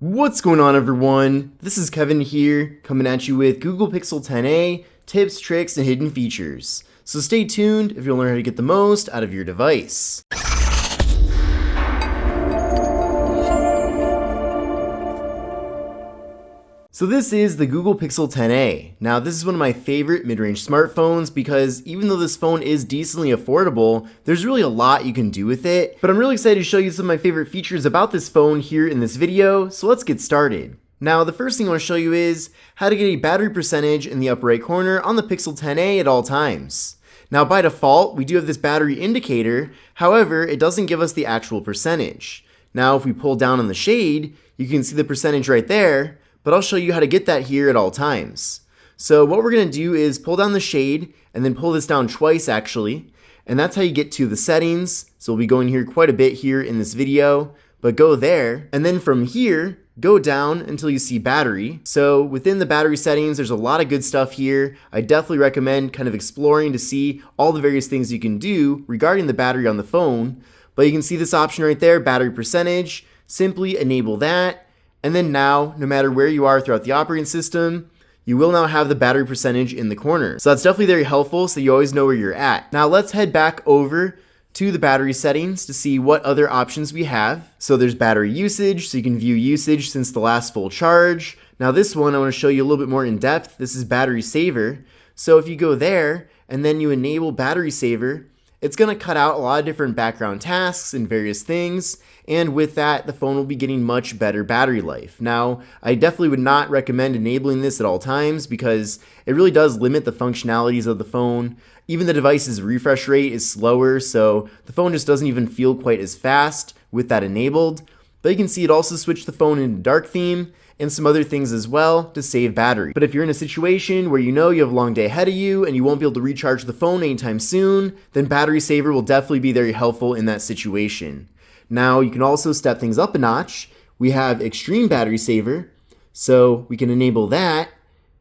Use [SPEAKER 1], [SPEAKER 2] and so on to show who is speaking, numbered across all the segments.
[SPEAKER 1] What's going on, everyone? This is Kevin here, coming at you with Google Pixel 10a tips, tricks, and hidden features. So stay tuned if you want to learn how to get the most out of your device. So this is the Google Pixel 10a. Now this is one of my favorite mid-range smartphones because even though this phone is decently affordable, there's really a lot you can do with it. But I'm really excited to show you some of my favorite features about this phone here in this video, so let's get started. Now the first thing I want to show you is how to get a battery percentage in the upper right corner on the Pixel 10a at all times. Now by default, we do have this battery indicator, however, it doesn't give us the actual percentage. Now if we pull down on the shade, you can see the percentage right there, but I'll show you how to get that here at all times. So what we're going to do is pull down the shade and then pull this down twice actually, and that's how you get to the settings. So we'll be going here quite a bit here in this video, but go there, and then from here, go down until you see battery. So within the battery settings, there's a lot of good stuff here. I definitely recommend kind of exploring to see all the various things you can do regarding the battery on the phone, but you can see this option right there, battery percentage. Simply enable that. And then now, no matter where you are throughout the operating system, you will now have the battery percentage in the corner. So that's definitely very helpful so you always know where you're at. Now let's head back over to the battery settings to see what other options we have. So there's battery usage, so you can view usage since the last full charge. Now this one I want to show you a little bit more in depth. This is battery saver. So if you go there and then you enable battery saver, it's going to cut out a lot of different background tasks and various things, and with that, the phone will be getting much better battery life. Now, I definitely would not recommend enabling this at all times because it really does limit the functionalities of the phone. Even the device's refresh rate is slower, so the phone just doesn't even feel quite as fast with that enabled. But you can see it also switched the phone into dark theme and some other things as well to save battery. But if you're in a situation where you know you have a long day ahead of you and you won't be able to recharge the phone anytime soon, then battery saver will definitely be very helpful in that situation. Now you can also step things up a notch. We have extreme battery saver, so we can enable that,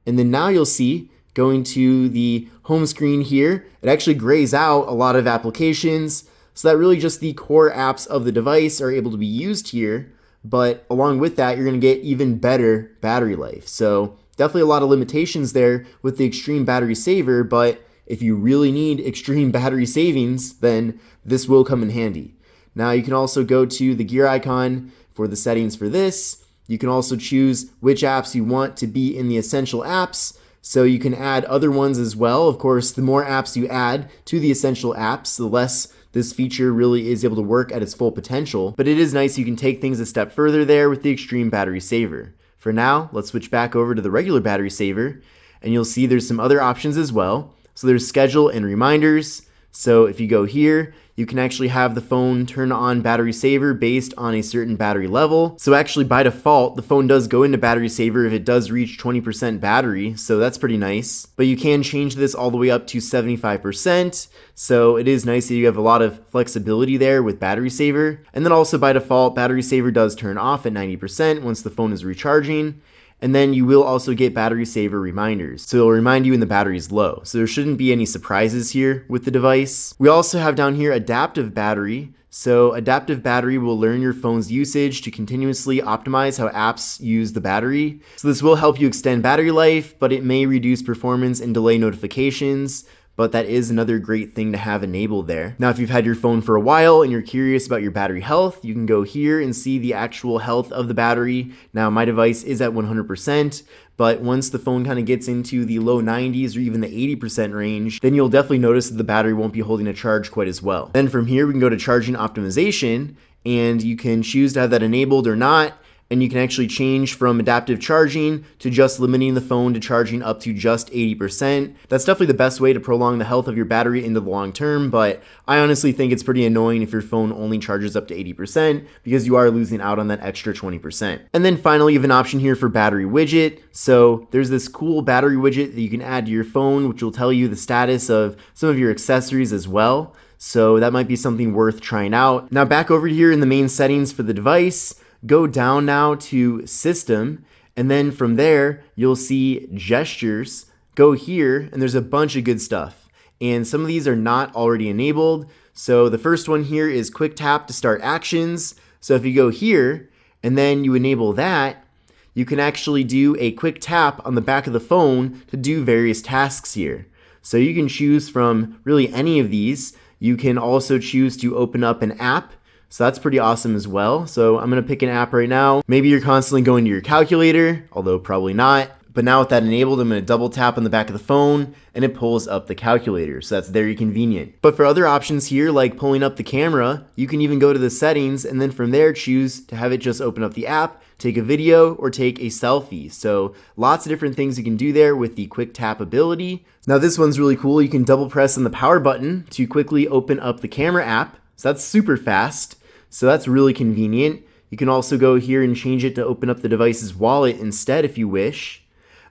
[SPEAKER 1] and then now you'll see going to the home screen here, it actually grays out a lot of applications, so that really just the core apps of the device are able to be used here. But along with that, you're going to get even better battery life. So definitely a lot of limitations there with the extreme battery saver, but if you really need extreme battery savings, then this will come in handy. Now you can also go to the gear icon for the settings for this. You can also choose which apps you want to be in the essential apps. So you can add other ones as well. Of course, the more apps you add to the essential apps, the less this feature really is able to work at its full potential, but it is nice you can take things a step further there with the extreme battery saver. For now, let's switch back over to the regular battery saver, and you'll see there's some other options as well. So there's schedule and reminders. So if you go here, you can actually have the phone turn on battery saver based on a certain battery level. So actually by default, the phone does go into battery saver if it does reach 20% battery, so that's pretty nice. But you can change this all the way up to 75%, so it is nice that you have a lot of flexibility there with battery saver. And then also by default, battery saver does turn off at 90% once the phone is recharging. And then you will also get battery saver reminders. So it'll remind you when the battery is low. So there shouldn't be any surprises here with the device. We also have down here adaptive battery. So adaptive battery will learn your phone's usage to continuously optimize how apps use the battery. So this will help you extend battery life, but it may reduce performance and delay notifications. But that is another great thing to have enabled there. Now, if you've had your phone for a while and you're curious about your battery health, you can go here and see the actual health of the battery. Now, my device is at 100%, but once the phone kind of gets into the low 90s or even the 80% range, then you'll definitely notice that the battery won't be holding a charge quite as well. Then from here, we can go to charging optimization, and you can choose to have that enabled or not. And you can actually change from adaptive charging to just limiting the phone to charging up to just 80%. That's definitely the best way to prolong the health of your battery into the long term, but I honestly think it's pretty annoying if your phone only charges up to 80% because you are losing out on that extra 20%. And then finally, you have an option here for battery widget. So there's this cool battery widget that you can add to your phone, which will tell you the status of some of your accessories as well. So that might be something worth trying out. Now back over here in the main settings for the device, go down now to system, and then from there you'll see gestures. Go here and there's a bunch of good stuff, and some of these are not already enabled. So the first one here is quick tap to start actions. So if you go here and then you enable that, you can actually do a quick tap on the back of the phone to do various tasks here. So you can choose from really any of these. You can also choose to open up an app. So that's pretty awesome as well. So I'm going to pick an app right now. Maybe you're constantly going to your calculator, although probably not. But now with that enabled, I'm going to double tap on the back of the phone and it pulls up the calculator. So that's very convenient. But for other options here, like pulling up the camera, you can even go to the settings and then from there choose to have it just open up the app, take a video, or take a selfie. So lots of different things you can do there with the quick tap ability. Now this one's really cool. You can double press on the power button to quickly open up the camera app. So that's super fast. So that's really convenient. You can also go here and change it to open up the device's wallet instead if you wish.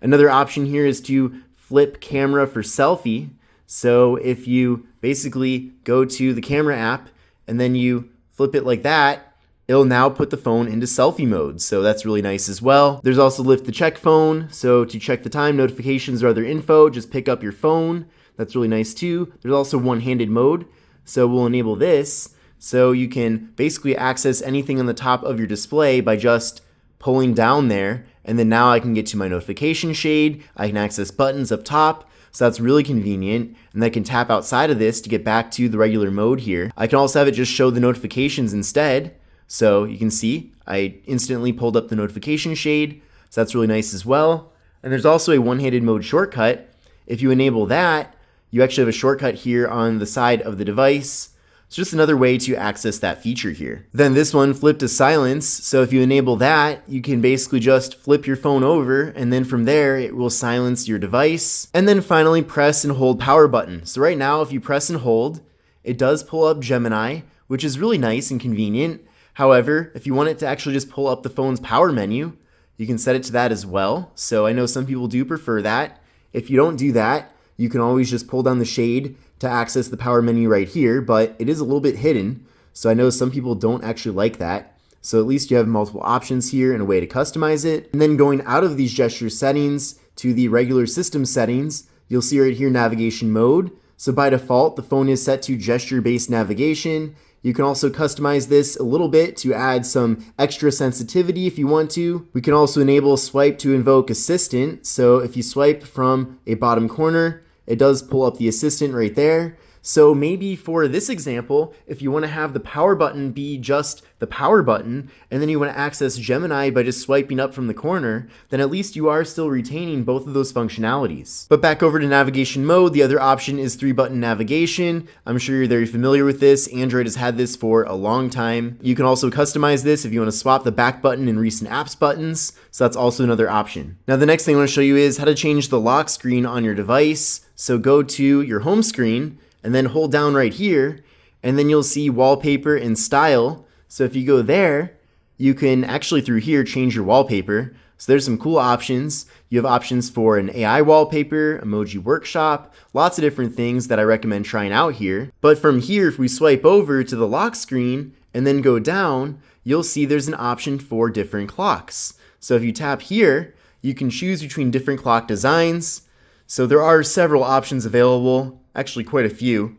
[SPEAKER 1] Another option here is to flip camera for selfie. So if you basically go to the camera app and then you flip it like that, it'll now put the phone into selfie mode. So that's really nice as well. There's also lift to check phone. So to check the time, notifications, or other info, just pick up your phone. That's really nice too. There's also one-handed mode. So we'll enable this. So you can basically access anything on the top of your display by just pulling down there. And then now I can get to my notification shade. I can access buttons up top. So that's really convenient. And I can tap outside of this to get back to the regular mode here. I can also have it just show the notifications instead. So you can see I instantly pulled up the notification shade. So that's really nice as well. And there's also a one-handed mode shortcut. If you enable that, you actually have a shortcut here on the side of the device. It's just another way to access that feature here. Then this one, flip to silence. So if you enable that, you can basically just flip your phone over and then from there it will silence your device. And then finally press and hold power button. So right now if you press and hold, it does pull up Gemini, which is really nice and convenient. However, if you want it to actually just pull up the phone's power menu, you can set it to that as well. So I know some people do prefer that. If you don't do that, you can always just pull down the shade to access the power menu right here, but it is a little bit hidden. So I know some people don't actually like that. So at least you have multiple options here and a way to customize it. And then going out of these gesture settings to the regular system settings, you'll see right here navigation mode. So by default, the phone is set to gesture-based navigation. You can also customize this a little bit to add some extra sensitivity if you want to. We can also enable swipe to invoke assistant. So if you swipe from a bottom corner, it does pull up the assistant right there. So maybe for this example, if you want to have the power button be just the power button, and then you want to access Gemini by just swiping up from the corner, then at least you are still retaining both of those functionalities. But back over to navigation mode, the other option is 3-button navigation. I'm sure you're very familiar with this. Android has had this for a long time. You can also customize this if you want to swap the back button and recent apps buttons. So that's also another option. Now the next thing I want to show you is how to change the lock screen on your device. So go to your home screen and then hold down right here, and then you'll see wallpaper and style. So if you go there, you can actually through here change your wallpaper. So there's some cool options. You have options for an AI wallpaper, emoji workshop, lots of different things that I recommend trying out here. But from here, if we swipe over to the lock screen and then go down, you'll see there's an option for different clocks. So if you tap here, you can choose between different clock designs. So there are several options available, actually quite a few.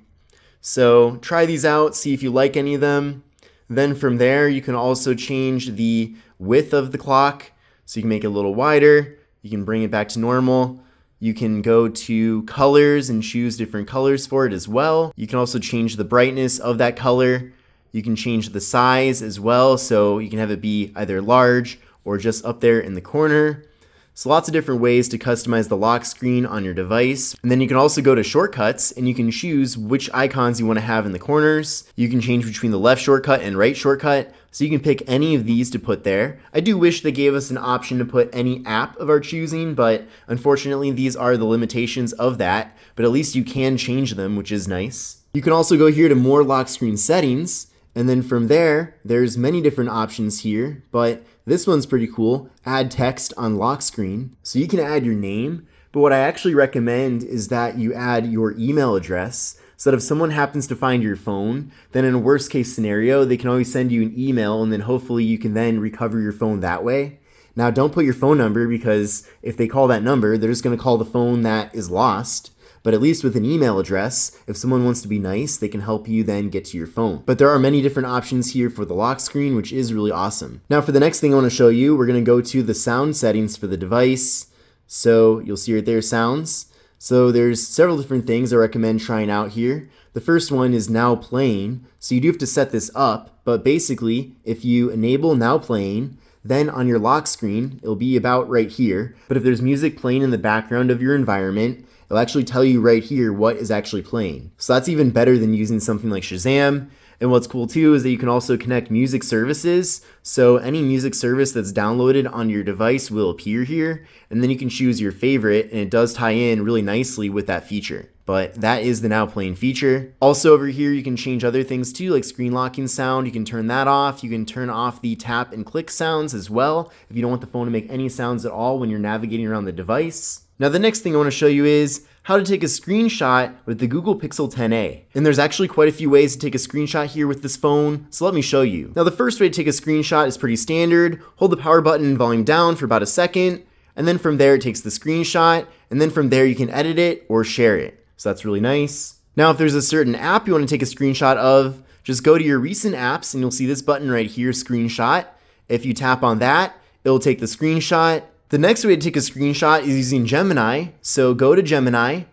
[SPEAKER 1] So try these out, see if you like any of them. Then from there, you can also change the width of the clock. So you can make it a little wider. You can bring it back to normal. You can go to colors and choose different colors for it as well. You can also change the brightness of that color. You can change the size as well. So you can have it be either large or just up there in the corner. So lots of different ways to customize the lock screen on your device. And then you can also go to shortcuts and you can choose which icons you want to have in the corners. You can change between the left shortcut and right shortcut. So you can pick any of these to put there. I do wish they gave us an option to put any app of our choosing, but unfortunately these are the limitations of that. But at least you can change them, which is nice. You can also go here to more lock screen settings. And then from there, there's many different options here, but this one's pretty cool. Add text on lock screen. So you can add your name, but what I actually recommend is that you add your email address so that if someone happens to find your phone, then in a worst case scenario, they can always send you an email and then hopefully you can then recover your phone that way. Now don't put your phone number because if they call that number, they're just going to call the phone that is lost. but at least with an email address, if someone wants to be nice, they can help you then get to your phone. But there are many different options here for the lock screen, which is really awesome. Now for the next thing I want to show you, we're going to go to the sound settings for the device. So you'll see right there, sounds. So there's several different things I recommend trying out here. The first one is now playing. So you do have to set this up, but basically if you enable now playing, then on your lock screen, it'll be about right here. But if there's music playing in the background of your environment, it'll actually tell you right here what is actually playing. So that's even better than using something like Shazam. And what's cool too is that you can also connect music services. So any music service that's downloaded on your device will appear here, and then you can choose your favorite, and it does tie in really nicely with that feature. But that is the now playing feature. Also over here, you can change other things too, like screen locking sound. You can turn that off. You can turn off the tap and click sounds as well if you don't want the phone to make any sounds at all when you're navigating around the device. Now the next thing I want to show you is how to take a screenshot with the Google Pixel 10a. And there's actually quite a few ways to take a screenshot here with this phone, so let me show you. Now the first way to take a screenshot is pretty standard. Hold the power button and volume down for about a second, and then from there it takes the screenshot, and then from there you can edit it or share it. So that's really nice. Now if there's a certain app you want to take a screenshot of, just go to your recent apps and you'll see this button right here, screenshot. If you tap on that, it'll take the screenshot. The next way to take a screenshot is using Gemini. So go to Gemini,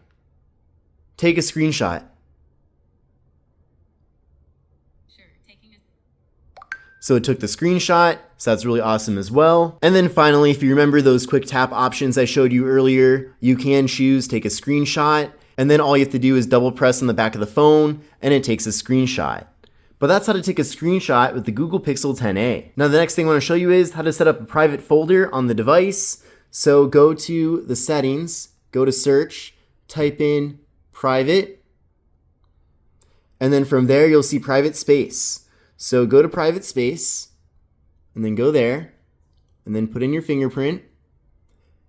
[SPEAKER 1] take a screenshot. So it took the screenshot, so that's really awesome as well. And then finally, if you remember those quick tap options I showed you earlier, you can choose take a screenshot, and then all you have to do is double press on the back of the phone, and it takes a screenshot. But that's how to take a screenshot with the Google Pixel 10a. Now the next thing I want to show you is how to set up a private folder on the device. So go to the settings, go to search, type in private, and then from there you'll see private space. So go to private space, and then go there, and then put in your fingerprint,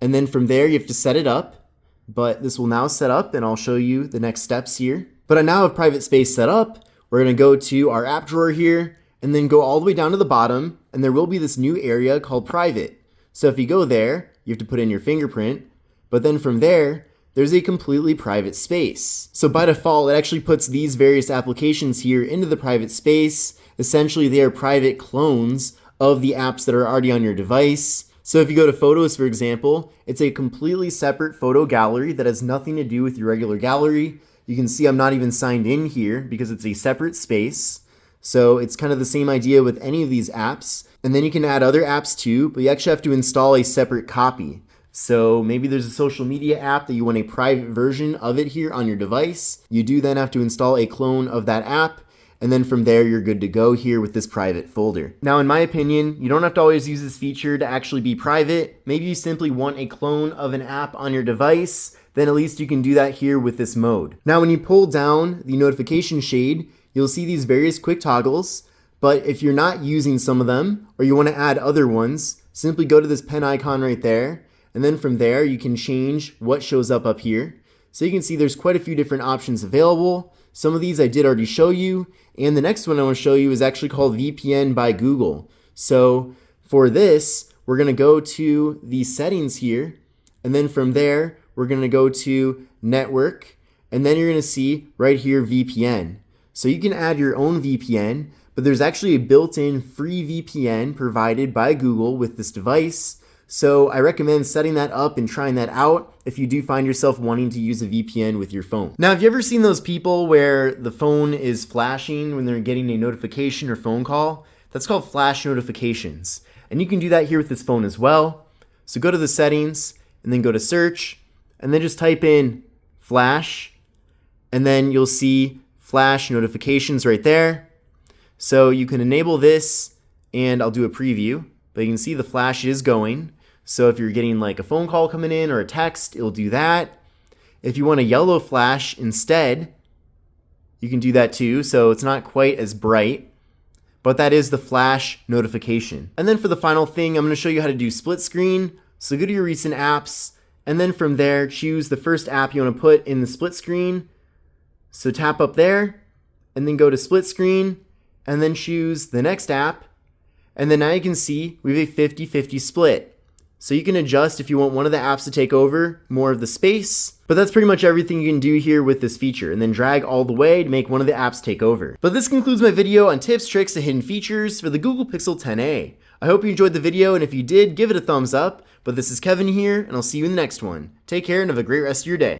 [SPEAKER 1] and then from there you have to set it up, but this will now set up and I'll show you the next steps here. But I now have private space set up. We're going to go to our app drawer here and then go all the way down to the bottom, and there will be this new area called private. So if you go there, you have to put in your fingerprint, but then from there, there's a completely private space. So by default, it actually puts these various applications here into the private space. Essentially, they are private clones of the apps that are already on your device. So if you go to Photos, for example, it's a completely separate photo gallery that has nothing to do with your regular gallery. You can see I'm not even signed in here because it's a separate space. So it's kind of the same idea with any of these apps. And then you can add other apps too, but you actually have to install a separate copy. So maybe there's a social media app that you want a private version of it here on your device. You do then have to install a clone of that app, and then from there you're good to go here with this private folder. Now in my opinion, you don't have to always use this feature to actually be private. Maybe you simply want a clone of an app on your device, then at least you can do that here with this mode. Now when you pull down the notification shade, you'll see these various quick toggles, but if you're not using some of them or you want to add other ones, simply go to this pen icon right there, and then from there you can change what shows up here. So you can see there's quite a few different options available. Some of these I did already show you, and the next one I want to show you is actually called VPN by Google. So for this, we're going to go to the settings here, and then from there we're going to go to network, and then you're going to see right here VPN. So you can add your own VPN, but there's actually a built-in free VPN provided by Google with this device. So I recommend setting that up and trying that out if you do find yourself wanting to use a VPN with your phone. Now, have you ever seen those people where the phone is flashing when they're getting a notification or phone call? That's called flash notifications. And you can do that here with this phone as well. So go to the settings and then go to search and then just type in flash, and then you'll see flash notifications right there. So you can enable this, and I'll do a preview, but you can see the flash is going. So if you're getting like a phone call coming in or a text, it'll do that. If you want a yellow flash instead, you can do that too. So it's not quite as bright, but that is the flash notification. And then for the final thing, I'm going to show you how to do split screen. So go to your recent apps, and then from there, choose the first app you want to put in the split screen. So tap up there, and then go to split screen, and then choose the next app. And then now you can see we have a 50-50 split. So you can adjust if you want one of the apps to take over more of the space. But that's pretty much everything you can do here with this feature, and then drag all the way to make one of the apps take over. But this concludes my video on tips, tricks, and hidden features for the Google Pixel 10a. I hope you enjoyed the video, and if you did, give it a thumbs up. But this is Kevin here, and I'll see you in the next one. Take care and have a great rest of your day.